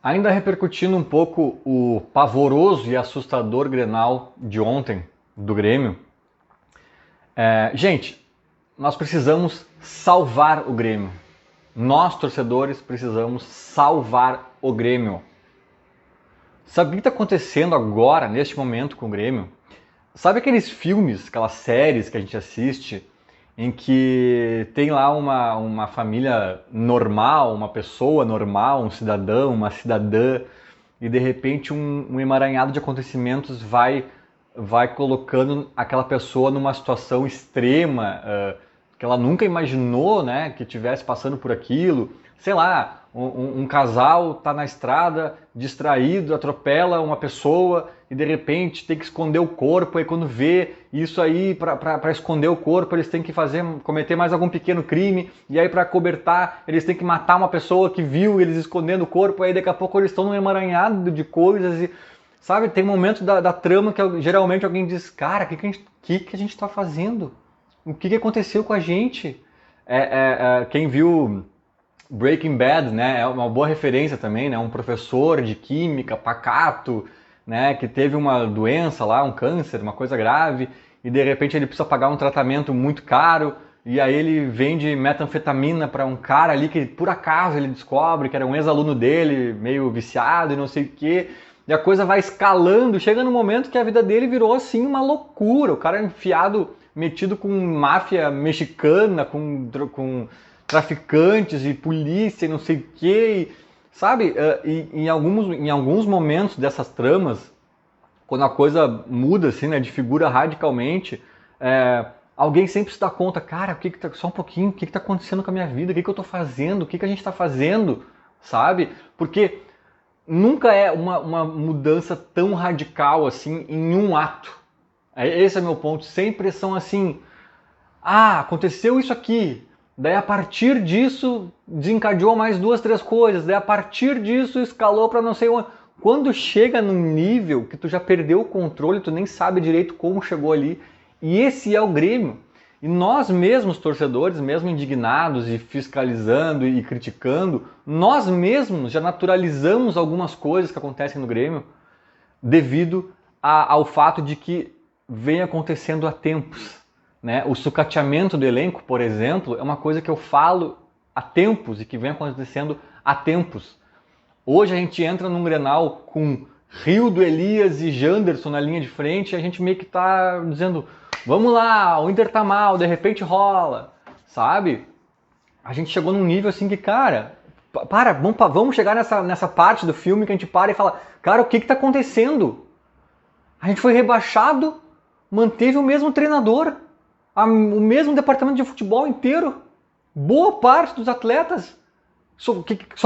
Ainda repercutindo um pouco o pavoroso e assustador Grenal de ontem, do Grêmio. Gente, nós precisamos salvar o Grêmio. Nós, torcedores, precisamos salvar o Grêmio. Sabe o que está acontecendo agora, neste momento, com o Grêmio? Sabe aqueles filmes, aquelas séries que a gente assiste, em que tem lá uma família normal, uma pessoa normal, um cidadão, uma cidadã, e de repente um emaranhado de acontecimentos vai colocando aquela pessoa numa situação extrema, que ela nunca imaginou, né, que estivesse passando por aquilo. Sei lá, um casal tá na estrada, distraído, atropela uma pessoa e de repente tem que esconder o corpo, e quando vê isso aí, para esconder o corpo, eles têm que cometer mais algum pequeno crime, e aí para cobertar, eles têm que matar uma pessoa que viu eles escondendo o corpo, aí daqui a pouco eles estão num emaranhado de coisas e, sabe, tem momentos da trama que geralmente alguém diz, cara, o que a gente tá fazendo? O que aconteceu com a gente? Quem viu Breaking Bad, né, é uma boa referência também, né, um professor de química, pacato, né, que teve uma doença lá, um câncer, uma coisa grave, e de repente ele precisa pagar um tratamento muito caro, e aí ele vende metanfetamina para um cara ali que por acaso ele descobre que era um ex-aluno dele, meio viciado e não sei o quê, e a coisa vai escalando, chega no momento que a vida dele virou assim uma loucura, o cara enfiado, metido com máfia mexicana, com traficantes e polícia e não sei o quê, sabe? E em alguns momentos dessas tramas, quando a coisa muda assim, né, de figura radicalmente, alguém sempre se dá conta, cara, só um pouquinho, o que está acontecendo com a minha vida? O que eu estou fazendo? O que a gente está fazendo? Sabe? Porque nunca é uma mudança tão radical assim em um ato. Esse é meu ponto. Sempre são assim, aconteceu isso aqui, daí a partir disso desencadeou mais duas, três coisas, daí a partir disso escalou para não sei onde. Quando chega num nível que tu já perdeu o controle, tu nem sabe direito como chegou ali, e esse é o Grêmio. E nós mesmos, torcedores, mesmo indignados e fiscalizando e criticando, nós mesmos já naturalizamos algumas coisas que acontecem no Grêmio devido ao fato de que vem acontecendo há tempos. Né? O sucateamento do elenco, por exemplo, é uma coisa que eu falo há tempos e que vem acontecendo há tempos. Hoje a gente entra num Grenal com Rildo, Elias e Janderson na linha de frente e a gente meio que tá dizendo, vamos lá, o Inter tá mal, de repente rola, sabe? A gente chegou num nível assim que, cara, vamos chegar nessa parte do filme que a gente para e fala, cara, o que tá acontecendo? A gente foi rebaixado, manteve o mesmo treinador, o mesmo departamento de futebol inteiro, boa parte dos atletas. Só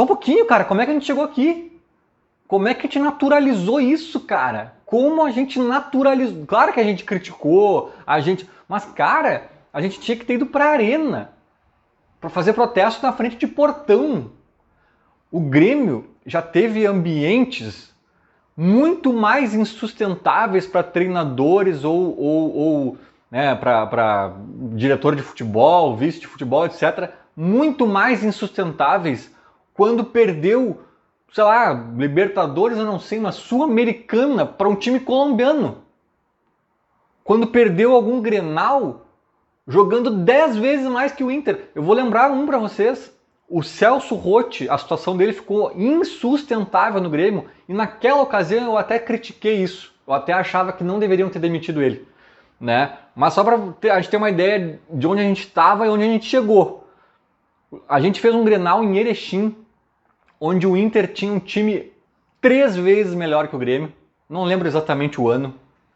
um pouquinho, cara, como é que a gente chegou aqui? Como é que a gente naturalizou isso, cara? Como a gente naturalizou? Claro que a gente criticou, mas, cara, a gente tinha que ter ido pra arena para fazer protesto na frente de portão. O Grêmio já teve ambientes muito mais insustentáveis para treinadores ou né, para diretor de futebol, vice de futebol, etc., muito mais insustentáveis quando perdeu, sei lá, Libertadores, eu não sei, uma Sul-Americana para um time colombiano. Quando perdeu algum Grenal, jogando 10 vezes mais que o Inter. Eu vou lembrar um para vocês. O Celso Rotti, a situação dele ficou insustentável no Grêmio e naquela ocasião eu até critiquei isso. Eu até achava que não deveriam ter demitido ele. Né? Mas só para a gente ter uma ideia de onde a gente estava e onde a gente chegou. A gente fez um Grenal em Erechim, onde o Inter tinha um time 3 vezes melhor que o Grêmio. Não lembro exatamente o ano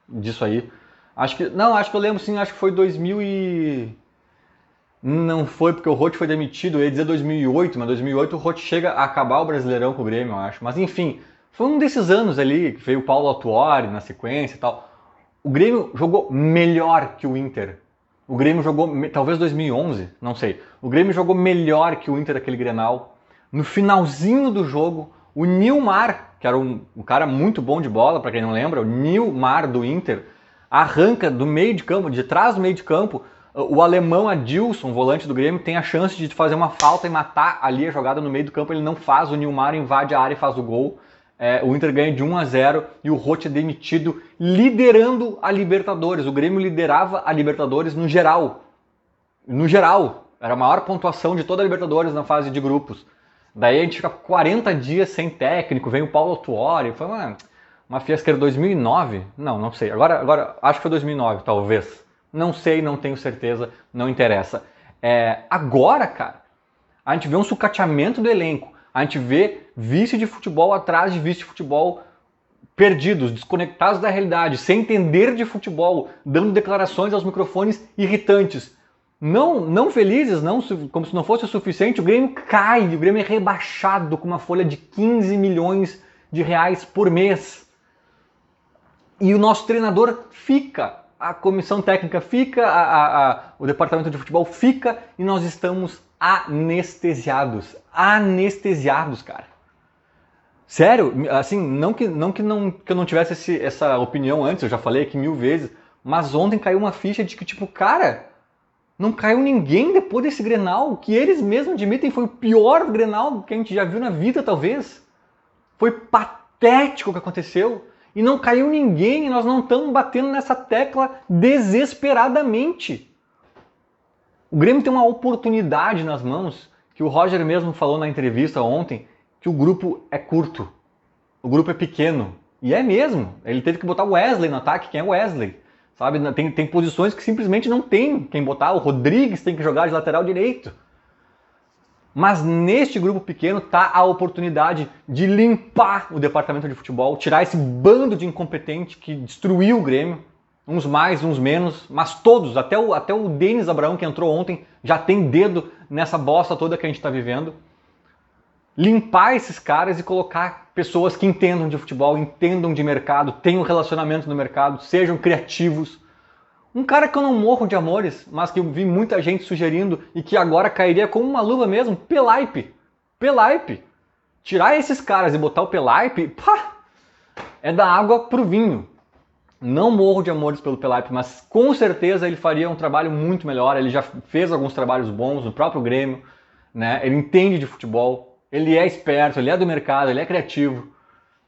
disso aí. Acho que eu lembro sim, acho que foi 2000 e... Não foi porque o Rotti foi demitido, eu ia dizer 2008, mas 2008 o Rotti chega a acabar o Brasileirão com o Grêmio, eu acho. Mas enfim, foi um desses anos ali, que veio o Paulo Autuori na sequência e tal. O Grêmio jogou melhor que o Inter. O Grêmio jogou, talvez 2011, não sei. O Grêmio jogou melhor que o Inter daquele Grenal. No finalzinho do jogo, o Nilmar, que era um cara muito bom de bola, para quem não lembra, o Nilmar do Inter, arranca do meio de campo, de trás do meio de campo, O alemão Adilson, volante do Grêmio, tem a chance de fazer uma falta e matar ali a jogada no meio do campo. Ele não faz, o Nilmar invade a área e faz o gol. O Inter ganha de 1-0 e o Roth é demitido liderando a Libertadores. O Grêmio liderava a Libertadores no geral. No geral, era a maior pontuação de toda a Libertadores na fase de grupos. Daí a gente fica 40 dias sem técnico, vem o Paulo Autuori, foi uma fiasqueira. 2009? Não sei. Agora acho que foi 2009, talvez. Não sei, não tenho certeza, não interessa. Agora, cara, a gente vê um sucateamento do elenco, a gente vê vice de futebol atrás de vice de futebol perdidos, desconectados da realidade, sem entender de futebol, dando declarações aos microfones irritantes. Não felizes, como se não fosse o suficiente, o Grêmio cai, o Grêmio é rebaixado com uma folha de 15 milhões de reais por mês. E o nosso treinador fica, a comissão técnica fica, o departamento de futebol fica e nós estamos anestesiados. Anestesiados, cara. Sério, assim, não que eu não tivesse essa opinião antes, eu já falei aqui 1000 vezes, mas ontem caiu uma ficha de que, tipo, cara, não caiu ninguém depois desse Grenal, que eles mesmos admitem foi o pior Grenal que a gente já viu na vida, talvez. Foi patético o que aconteceu. E não caiu ninguém, e nós não estamos batendo nessa tecla desesperadamente. O Grêmio tem uma oportunidade nas mãos, que o Roger mesmo falou na entrevista ontem, que o grupo é curto, o grupo é pequeno. E é mesmo, ele teve que botar o Wesley no ataque, quem é o Wesley? Sabe? Tem posições que simplesmente não tem quem botar, o Rodrigues tem que jogar de lateral direito. Mas neste grupo pequeno está a oportunidade de limpar o departamento de futebol, tirar esse bando de incompetente que destruiu o Grêmio, uns mais, uns menos, mas todos, até o Denis Abraão que entrou ontem, já tem dedo nessa bosta toda que a gente está vivendo. Limpar esses caras e colocar pessoas que entendam de futebol, entendam de mercado, tenham relacionamento no mercado, sejam criativos. Um cara que eu não morro de amores, mas que eu vi muita gente sugerindo e que agora cairia como uma luva mesmo, Pelaipe. Pelaipe. Tirar esses caras e botar o Pelaipe, pá, é dar água pro vinho. Não morro de amores pelo Pelaipe, mas com certeza ele faria um trabalho muito melhor. Ele já fez alguns trabalhos bons no próprio Grêmio, né? Ele entende de futebol, ele é esperto, ele é do mercado, ele é criativo,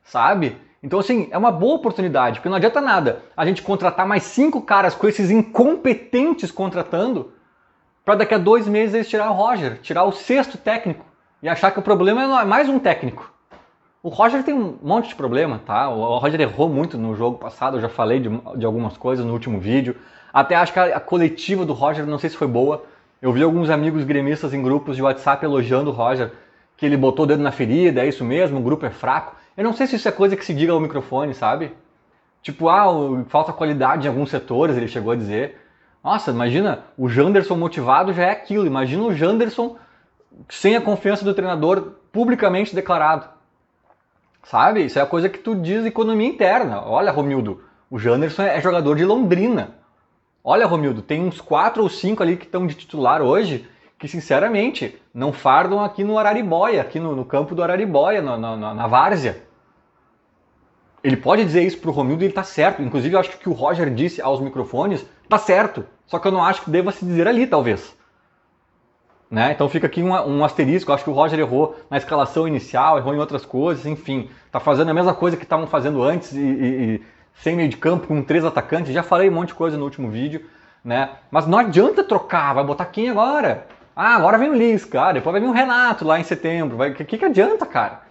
sabe? Então, assim, é uma boa oportunidade, porque não adianta nada a gente contratar mais 5 caras com esses incompetentes contratando para daqui a 2 meses eles tirar o Roger, tirar o 6º técnico e achar que o problema é mais um técnico. O Roger tem um monte de problema, tá? O Roger errou muito no jogo passado, eu já falei de algumas coisas no último vídeo. Até acho que a coletiva do Roger, não sei se foi boa. Eu vi alguns amigos gremistas em grupos de WhatsApp elogiando o Roger, que ele botou o dedo na ferida, é isso mesmo, o grupo é fraco. Eu não sei se isso é coisa que se diga ao microfone, sabe? Tipo, falta qualidade em alguns setores, ele chegou a dizer. Nossa, imagina, o Janderson motivado já é aquilo. Imagina o Janderson sem a confiança do treinador publicamente declarado. Sabe? Isso é a coisa que tu diz economia interna. Olha, Romildo, o Janderson é jogador de Londrina. Olha, Romildo, tem uns 4 ou 5 ali que estão de titular hoje que, sinceramente, não fardam aqui no Araribóia, aqui no campo do Araribóia, na várzea. Ele pode dizer isso pro Romildo e ele tá certo. Inclusive, eu acho que o que o Roger disse aos microfones tá certo. Só que eu não acho que deva se dizer ali, talvez. Né? Então fica aqui um asterisco. Eu acho que o Roger errou na escalação inicial, errou em outras coisas, enfim. Tá fazendo a mesma coisa que estavam fazendo antes e sem meio de campo, com 3 atacantes. Já falei um monte de coisa no último vídeo. Né? Mas não adianta trocar. Vai botar quem agora? Agora vem o Lisca. Depois vai vir o Renato lá em setembro. O que adianta, cara?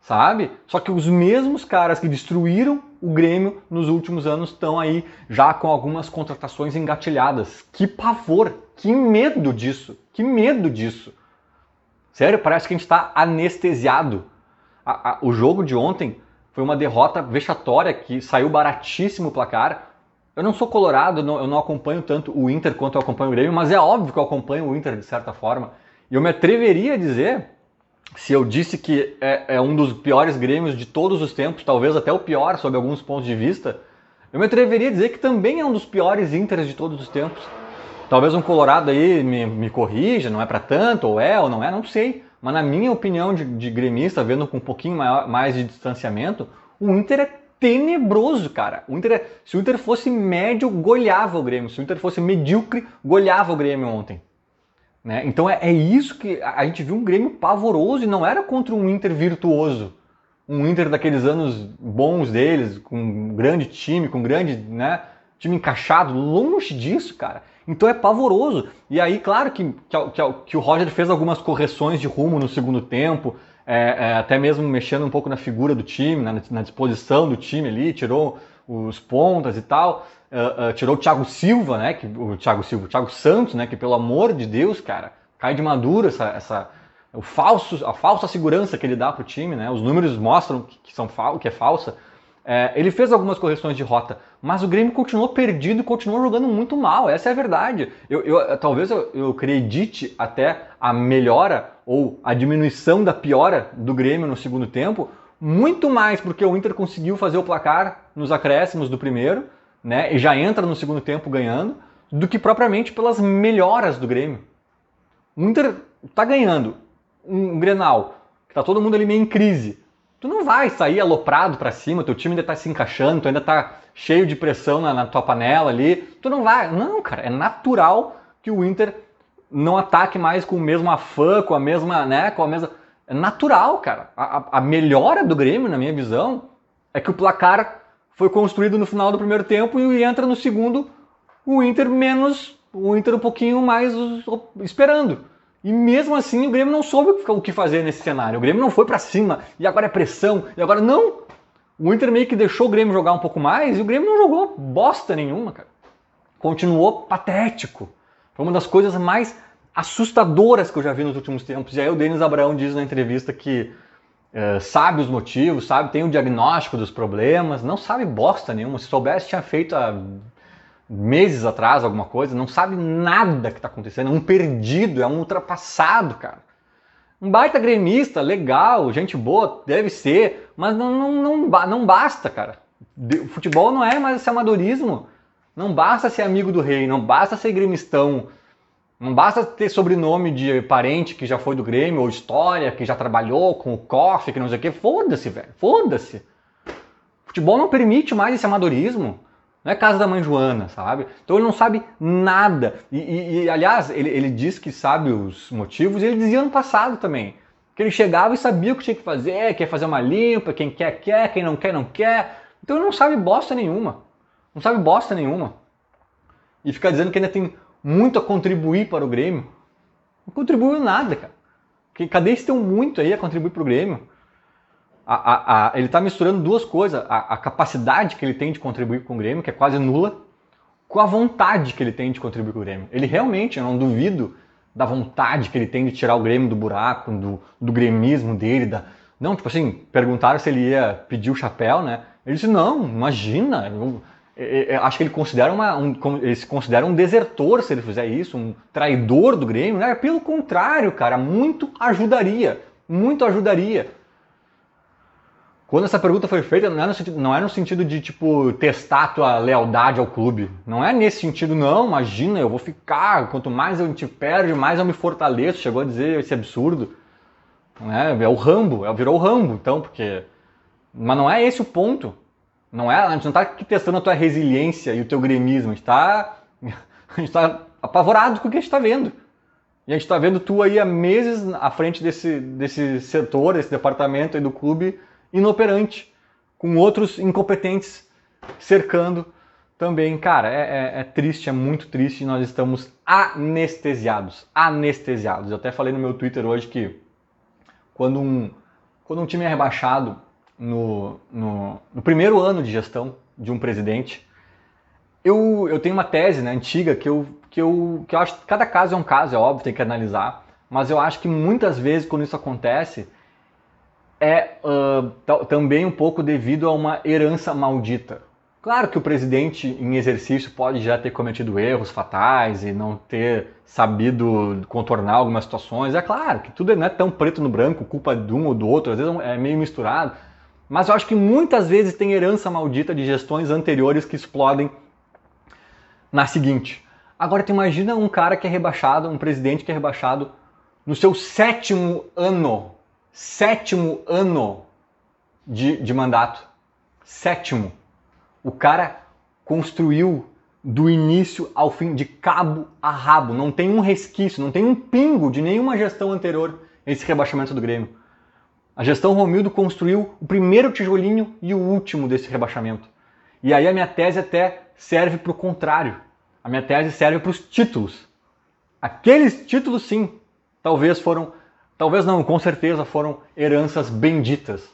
Sabe? Só que os mesmos caras que destruíram o Grêmio nos últimos anos estão aí já com algumas contratações engatilhadas. Que pavor, que medo disso, que medo disso. Sério, parece que a gente está anestesiado. O jogo de ontem foi uma derrota vexatória que saiu baratíssimo o placar. Eu não sou colorado, eu não acompanho tanto o Inter quanto eu acompanho o Grêmio, mas é óbvio que eu acompanho o Inter de certa forma. E eu me atreveria a dizer, se eu disse que é um dos piores Grêmios de todos os tempos, talvez até o pior sob alguns pontos de vista, eu me atreveria a dizer que também é um dos piores Inters de todos os tempos. Talvez um colorado aí me corrija, não é pra tanto, ou não é, não sei. Mas na minha opinião de gremista, vendo com um pouquinho mais de distanciamento, o Inter é tenebroso, cara. Se o Inter fosse médio, goleava o Grêmio. Se o Inter fosse medíocre, goleava o Grêmio ontem. Né? Então é isso que a gente viu, um Grêmio pavoroso, e não era contra um Inter virtuoso. Um Inter daqueles anos bons deles, com um grande time, com um grande, né, time encaixado, longe disso, cara. Então é pavoroso. E aí, claro que o Roger fez algumas correções de rumo no segundo tempo, até mesmo mexendo um pouco na figura do time, na disposição do time ali, tirou os pontas e tal, tirou o Thiago Silva, né, o Thiago Santos, né, que pelo amor de Deus, cara, cai de maduro a falsa segurança que ele dá pro time, né, os números mostram que é falsa. Ele fez algumas correções de rota, mas o Grêmio continuou perdido e continuou jogando muito mal, essa é a verdade. Talvez eu acredite até a melhora ou a diminuição da piora do Grêmio no segundo tempo, muito mais porque o Inter conseguiu fazer o placar nos acréscimos do primeiro, né, e já entra no segundo tempo ganhando, do que propriamente pelas melhoras do Grêmio. O Inter tá ganhando um Grenal, que tá todo mundo ali meio em crise. Tu não vai sair aloprado pra cima, teu time ainda tá se encaixando, tu ainda tá cheio de pressão na tua panela ali. Tu não vai. Não, cara, é natural que o Inter não ataque mais com o mesmo afã, com a mesma. É natural, cara. A melhora do Grêmio, na minha visão, é que o placar foi construído no final do primeiro tempo e entra no segundo o Inter um pouquinho mais esperando. E mesmo assim o Grêmio não soube o que fazer nesse cenário. O Grêmio não foi pra cima, e agora é pressão, e agora não. O Inter meio que deixou o Grêmio jogar um pouco mais, e o Grêmio não jogou bosta nenhuma, cara. Continuou patético. Foi uma das coisas mais assustadoras que eu já vi nos últimos tempos. E aí o Denis Abraão diz na entrevista que sabe os motivos, tem o diagnóstico dos problemas, não sabe bosta nenhuma. Se soubesse, tinha feito meses atrás alguma coisa, não sabe nada que tá acontecendo, é um perdido, é um ultrapassado, cara. Um baita gremista, legal, gente boa, deve ser, mas não basta, cara. O futebol não é mais esse amadorismo. Não basta ser amigo do rei, não basta ser gremistão, não basta ter sobrenome de parente que já foi do Grêmio, ou história, que já trabalhou com o Koff, que não sei o quê. Foda-se, velho, foda-se. Futebol não permite mais esse amadorismo. Não é casa da mãe Joana, sabe? Então ele não sabe nada. Aliás, ele diz que sabe os motivos, e ele dizia ano passado também. Que ele chegava e sabia o que tinha que fazer, quer fazer uma limpa, quem quer, quem não quer, não quer. Então ele não sabe bosta nenhuma. Não sabe bosta nenhuma. E fica dizendo que ainda tem muito a contribuir para o Grêmio. Não contribuiu nada, cara. Cadê esse teu muito aí a contribuir para o Grêmio? Ele está misturando duas coisas, a capacidade que ele tem de contribuir com o Grêmio, que é quase nula, com a vontade que ele tem de contribuir com o Grêmio. Ele realmente, eu não duvido da vontade que ele tem de tirar o Grêmio do buraco, do gremismo dele. Não, tipo assim, perguntaram se ele ia pedir o chapéu, né? Ele disse, não, imagina, eu acho que ele se considera um desertor se ele fizer isso, um traidor do Grêmio, né? Pelo contrário, cara, muito ajudaria. Quando essa pergunta foi feita, não é no sentido de, tipo, testar a tua lealdade ao clube. Não é nesse sentido, não. Imagina, eu vou ficar. Quanto mais a gente perde, mais eu me fortaleço. Chegou a dizer esse absurdo. É o Rambo, virou o Rambo, então, porque... Mas não é esse o ponto. A gente não está aqui testando a tua resiliência e o teu gremismo. A gente está apavorado com o que a gente está vendo. E a gente está vendo tu aí há meses à frente desse setor, desse departamento aí do clube, inoperante, com outros incompetentes cercando também. Cara, é triste, é muito triste, e nós estamos anestesiados. Eu até falei no meu Twitter hoje que quando um time é rebaixado no primeiro ano de gestão de um presidente, eu tenho uma tese, né, antiga, que eu acho que cada caso é um caso, é óbvio, tem que analisar, mas eu acho que muitas vezes quando isso acontece, também um pouco devido a uma herança maldita. Claro que o presidente em exercício pode já ter cometido erros fatais e não ter sabido contornar algumas situações. É claro que tudo não é tão preto no branco, culpa de um ou do outro, às vezes é meio misturado. Mas eu acho que muitas vezes tem herança maldita de gestões anteriores que explodem na seguinte. Agora tu imagina um cara que é rebaixado, um presidente que é rebaixado no seu sétimo ano de mandato. Sétimo, o cara construiu do início ao fim, de cabo a rabo. Não tem um resquício, não tem um pingo de nenhuma gestão anterior esse rebaixamento do Grêmio. A gestão Romildo construiu o primeiro tijolinho e o último desse rebaixamento. E aí a minha tese até serve para o contrário. A minha tese serve para os títulos. Aqueles títulos, sim, talvez não, com certeza foram heranças benditas.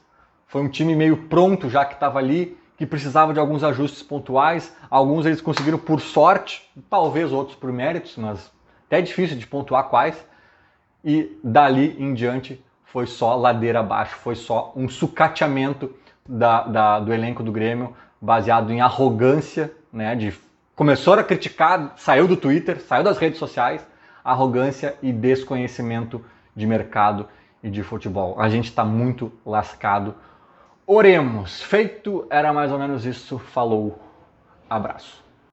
Foi um time meio pronto já que estava ali, que precisava de alguns ajustes pontuais. Alguns eles conseguiram por sorte, talvez outros por méritos, mas até é difícil de pontuar quais. E dali em diante foi só ladeira abaixo, foi só um sucateamento do elenco do Grêmio, baseado em arrogância, né? Começou a criticar, saiu do Twitter, saiu das redes sociais, arrogância e desconhecimento de mercado e de futebol. A gente está muito lascado. Oremos. Feito, era mais ou menos isso. Falou. Abraço.